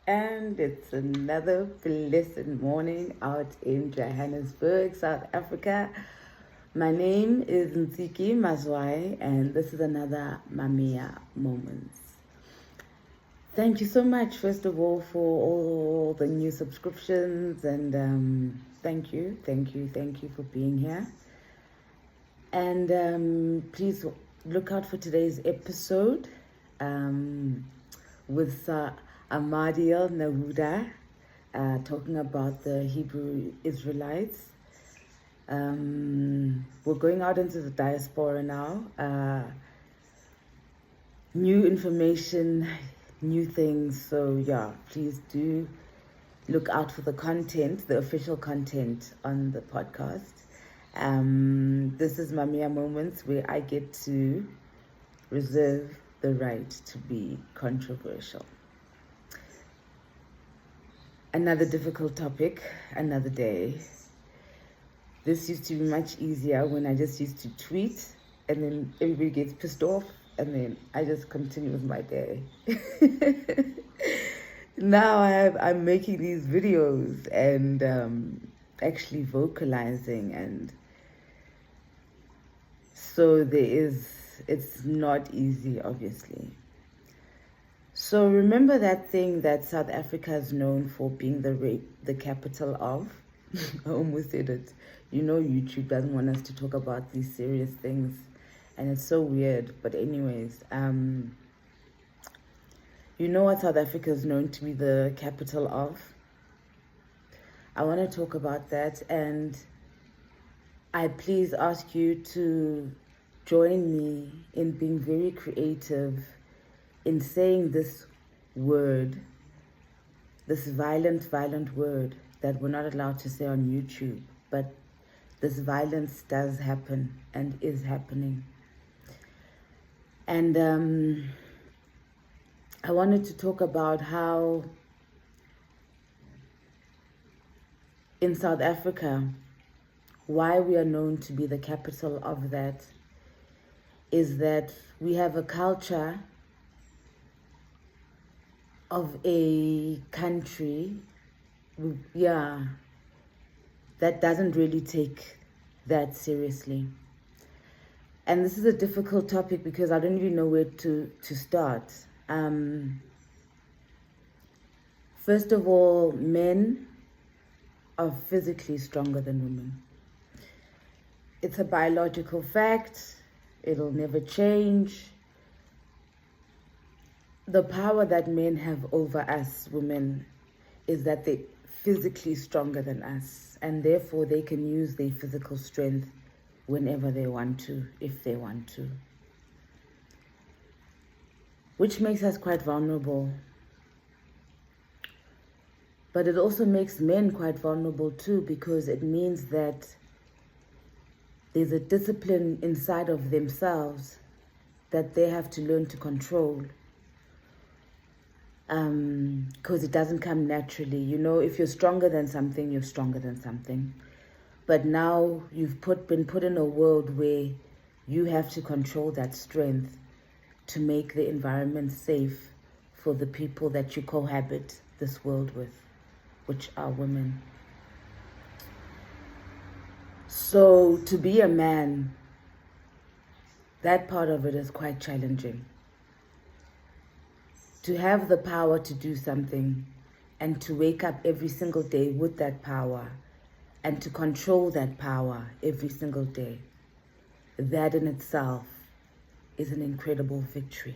And it's another blessed morning out in Johannesburg, South Africa. My name is Ntsiki Mazwai, and this is another Mamiya Moments. Thank you so much, first of all, for all the new subscriptions, and thank you for being here. And please look out for today's episode with Ahmadiel Nahuda talking about the Hebrew Israelites. We're going out into the diaspora now. New information, new things. So yeah, please do look out for the content, the official content on the podcast. This is Mamiya Moments, where I get to reserve the right to be controversial. Another difficult topic, another day. This used to be much easier when I just used to tweet and then everybody gets pissed off and then I just continue with my day. Now I'm making these videos and actually vocalizing, and so it's not easy, obviously. So remember that thing that South Africa is known for being the capital of? I almost said it. You know, YouTube doesn't want us to talk about these serious things, and it's so weird. But anyways, you know what South Africa is known to be the capital of? I want to talk about that, and I please ask you to join me in being very creative in saying this word, this violent word that we're not allowed to say on YouTube, but this violence does happen and is happening. And I wanted to talk about how in South Africa, why we are known to be the capital of that is that we have a culture of a country, that doesn't really take that seriously. And this is a difficult topic because I don't even know where to start. First of all, men are physically stronger than women. It's a biological fact. It'll never change. The power that men have over us women is that they're physically stronger than us, and therefore they can use their physical strength whenever they want to, if they want to. Which makes us quite vulnerable. But it also makes men quite vulnerable too, because it means that there's a discipline inside of themselves that they have to learn to control. Because it doesn't come naturally. You know, if you're stronger than something, you're stronger than something. But now you've been put in a world where you have to control that strength to make the environment safe for the people that you cohabit this world with, which are women. So to be a man, that part of it is quite challenging. To have the power to do something and to wake up every single day with that power and to control that power every single day, that in itself is an incredible victory.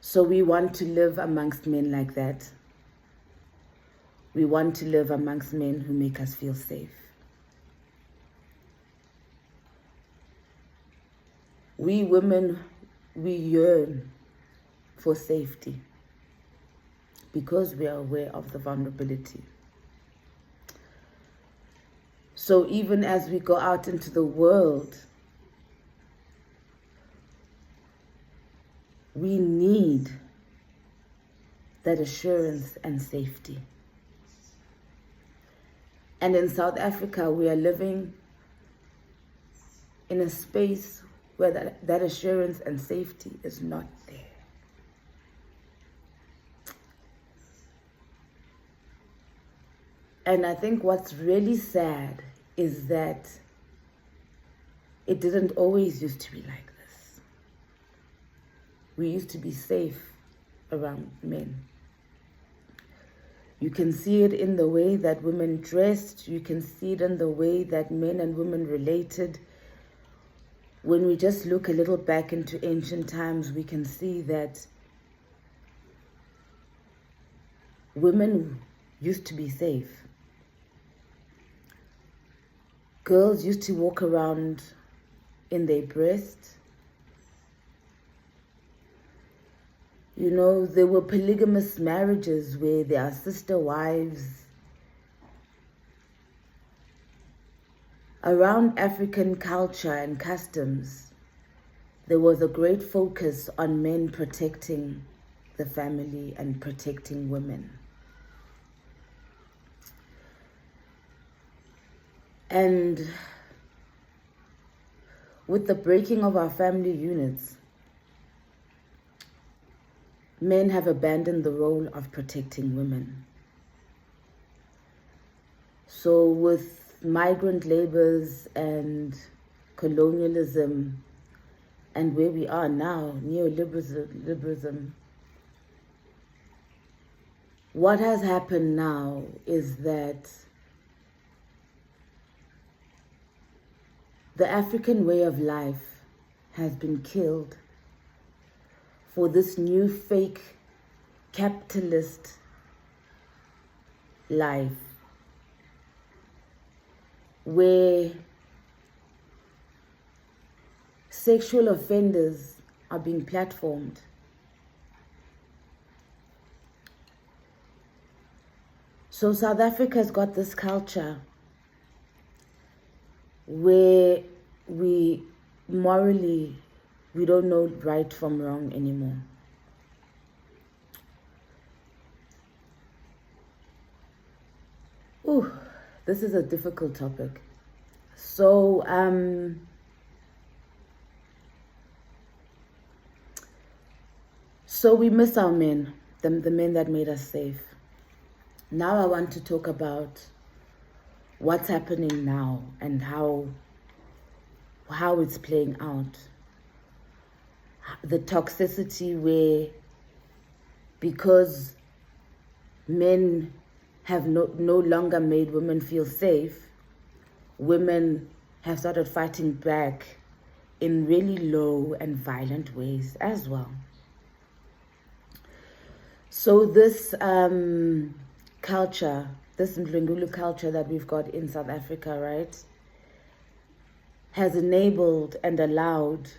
So we want to live amongst men like that. We want to live amongst men who make us feel safe. We women, we yearn for safety because we are aware of the vulnerability. So even as we go out into the world, we need that assurance and safety. And in South Africa, we are living in a space where that assurance and safety is not there. And I think what's really sad is that it didn't always used to be like this. We used to be safe around men. You can see it in the way that women dressed. You can see it in the way that men and women related. When we just look a little back into ancient times, we can see that women used to be safe. Girls used to walk around in their breast. You know, there were polygamous marriages where there are sister wives. Around African culture and customs, there was a great focus on men protecting the family and protecting women. And with the breaking of our family units, men have abandoned the role of protecting women. So with migrant labors and colonialism and where we are now, neoliberalism, what has happened now is that the African way of life has been killed for this new fake capitalist life where sexual offenders are being platformed. So South Africa's got this culture where we morally, we don't know right from wrong anymore. Ooh, this is a difficult topic. So, so we miss our men, the men that made us safe. Now I want to talk about what's happening now and how it's playing out. The toxicity where, because men have no longer made women feel safe, women have started fighting back in really low and violent ways as well. So this culture, this Ndlwengulu culture that we've got in South Africa, right, has enabled and allowed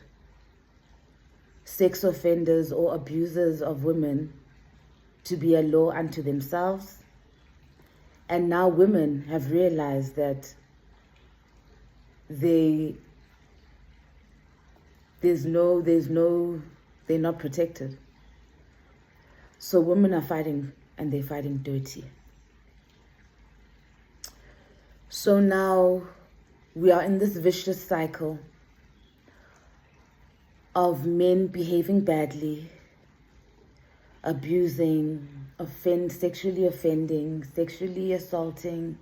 sex offenders or abusers of women to be a law unto themselves. And now women have realized that they're not protected. So women are fighting, and they're fighting dirty. So now we are in this vicious cycle of men behaving badly, abusing, sexually offending, sexually assaulting.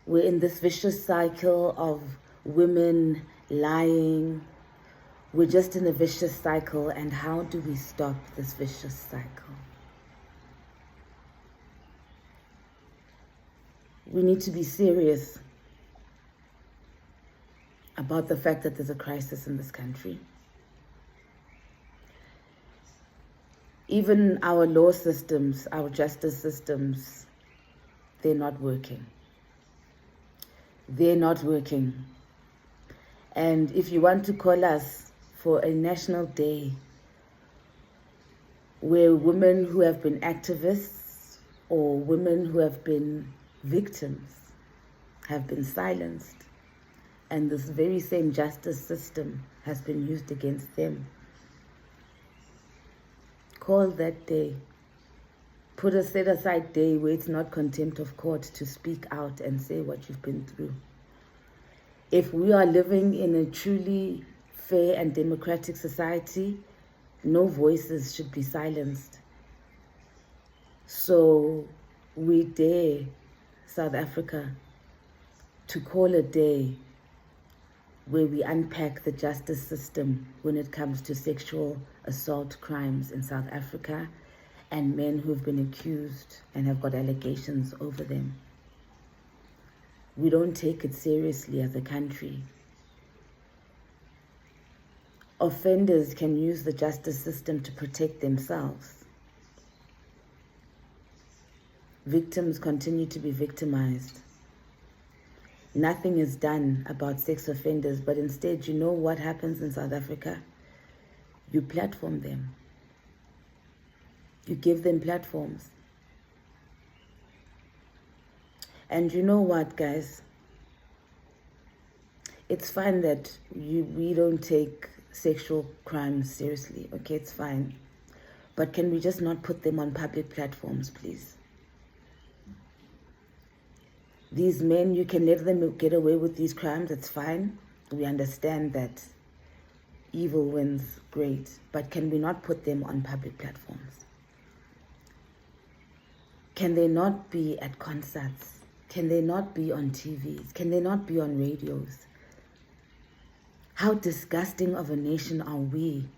We're in this vicious cycle of women lying. We're just in a vicious cycle, and how do we stop this vicious cycle? We need to be serious about the fact that there's a crisis in this country. Even our law systems, our justice systems, they're not working. They're not working. And if you want to call us for a national day where women who have been activists or women who have been victims have been silenced, and this very same justice system has been used against them, call that day. Put a set-aside day where it's not contempt of court to speak out and say what you've been through. If we are living in a truly fair and democratic society, no voices should be silenced. So we dare South Africa, to call a day where we unpack the justice system when it comes to sexual assault crimes in South Africa and men who've been accused and have got allegations over them. We don't take it seriously as a country. Offenders can use the justice system to protect themselves. Victims continue to be victimized. Nothing is done about sex offenders, but instead, you know what happens in South Africa? You platform them. You give them platforms. And you know what, guys? It's fine that we don't take sexual crimes seriously, okay? It's fine. But can we just not put them on public platforms, please? These men, you can let them get away with these crimes, it's fine. We understand that evil wins, great. But can we not put them on public platforms? Can they not be at concerts? Can they not be on TVs? Can they not be on radios? How disgusting of a nation are we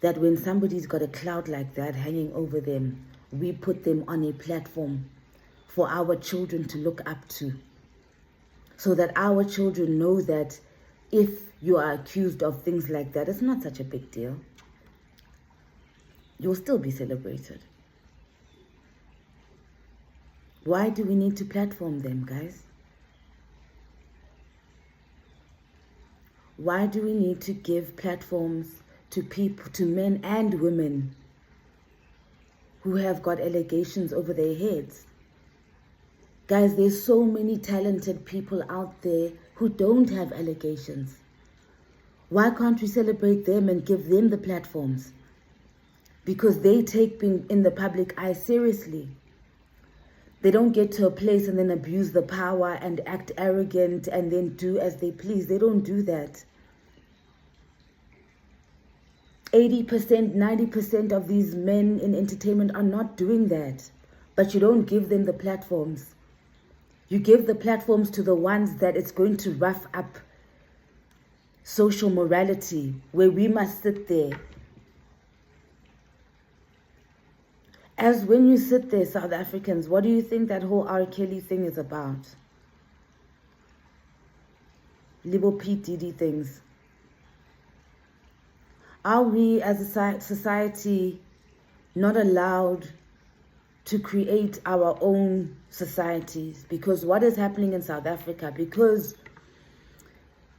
that when somebody's got a cloud like that hanging over them, we put them on a platform for our children to look up to, so that our children know that if you are accused of things like that, it's not such a big deal. You'll still be celebrated. Why do we need to platform them, guys? Why do we need to give platforms to people, to men and women who have got allegations over their heads? Guys, there's so many talented people out there who don't have allegations. Why can't we celebrate them and give them the platforms? Because they take being in the public eye seriously. They don't get to a place and then abuse the power and act arrogant and then do as they please. They don't do that. 80%, 90% of these men in entertainment are not doing that. But you don't give them the platforms. You give the platforms to the ones that it's going to rough up social morality, where we must sit there. As when you sit there, South Africans, what do you think that whole R. Kelly thing is about? Little P. Diddy things. Are we as a society not allowed to create our own societies? Because what is happening in South Africa, because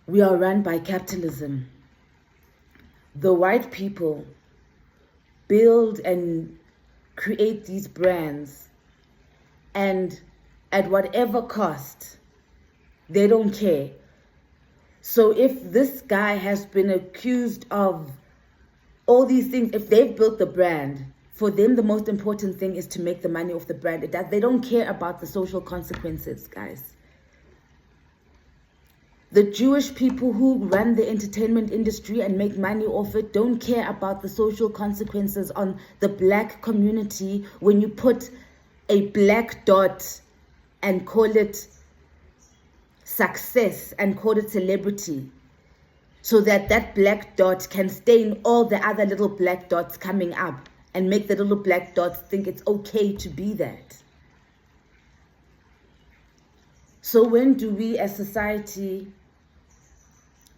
we are run by capitalism, the white people build and create these brands, and at whatever cost, they don't care. So if this guy has been accused of all these things, if they've built the brand, for them the most important thing is to make the money off the brand. They don't care about the social consequences, guys. The Jewish people who run the entertainment industry and make money off it don't care about the social consequences on the black community when you put a black dot and call it success and call it celebrity, so that that black dot can stain all the other little black dots coming up and make the little black dots think it's okay to be that. So when do we as society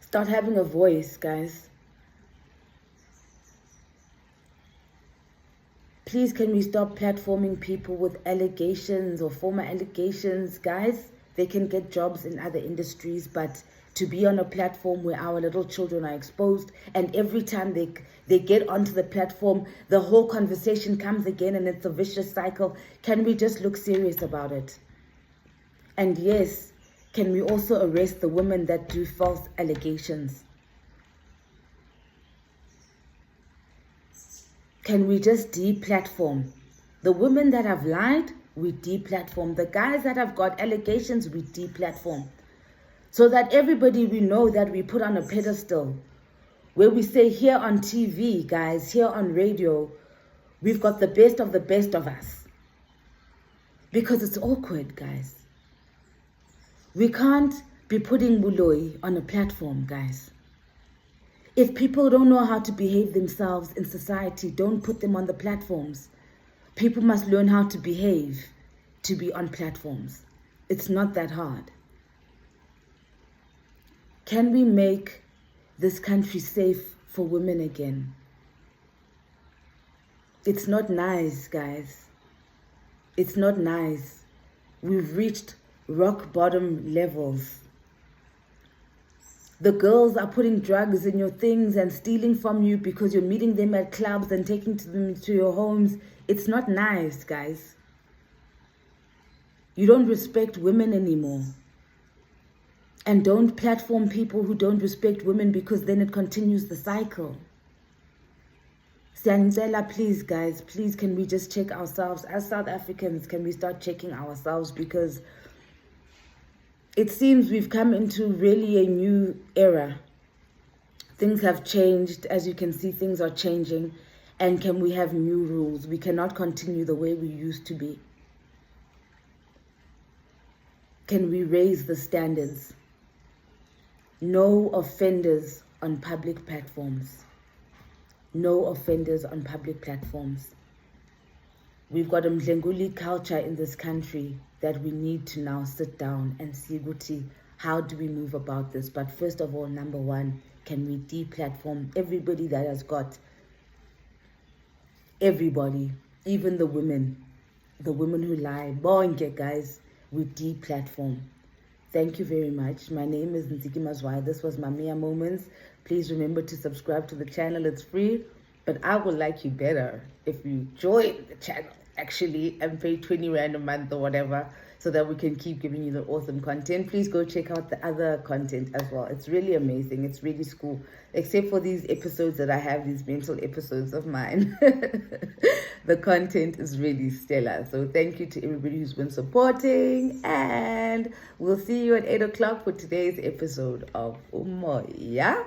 start having a voice, guys? Please, can we stop platforming people with allegations or former allegations, guys? They can get jobs in other industries, but to be on a platform where our little children are exposed, and every time they get onto the platform, the whole conversation comes again and it's a vicious cycle. Can we just look serious about it? And yes, can we also arrest the women that do false allegations? Can we just deplatform? The women that have lied, we deplatform. The guys that have got allegations, we deplatform. So that everybody we know that we put on a pedestal, where we say here on TV, guys, here on radio, we've got the best of us. Because it's awkward, guys. We can't be putting buloi on a platform, guys. If people don't know how to behave themselves in society, don't put them on the platforms. People must learn how to behave to be on platforms. It's not that hard. Can we make this country safe for women again? It's not nice, guys. It's not nice. We've reached rock bottom levels. The girls are putting drugs in your things and stealing from you because you're meeting them at clubs and taking them to your homes. It's not nice, guys. You don't respect women anymore. And don't platform people who don't respect women, because then it continues the cycle. Siyanicela, please, guys, please, can we just check ourselves? As South Africans, can we start checking ourselves? Because it seems we've come into really a new era. Things have changed. As you can see, things are changing. And can we have new rules? We cannot continue the way we used to be. Can we raise the standards? No offenders on public platforms. No offenders on public platforms. We've got a Mdlenguli culture in this country that we need to now sit down and see, Guti, how do we move about this? But first of all, number one, can we deplatform everybody that has got, everybody, even the women who lie. Bonke, guys, we deplatform. Thank you very much. My name is Nziki Mazwai. This was Mamiya Moments. Please remember to subscribe to the channel. It's free. But I would like you better if you join the channel, actually, and pay 20 Rand a month or whatever, so that we can keep giving you the awesome content. Please go check out the other content as well. It's really amazing. It's really cool. Except for these episodes that I have, these mental episodes of mine. The content is really stellar. So thank you to everybody who's been supporting. And we'll see you at 8 o'clock for today's episode of Umoya.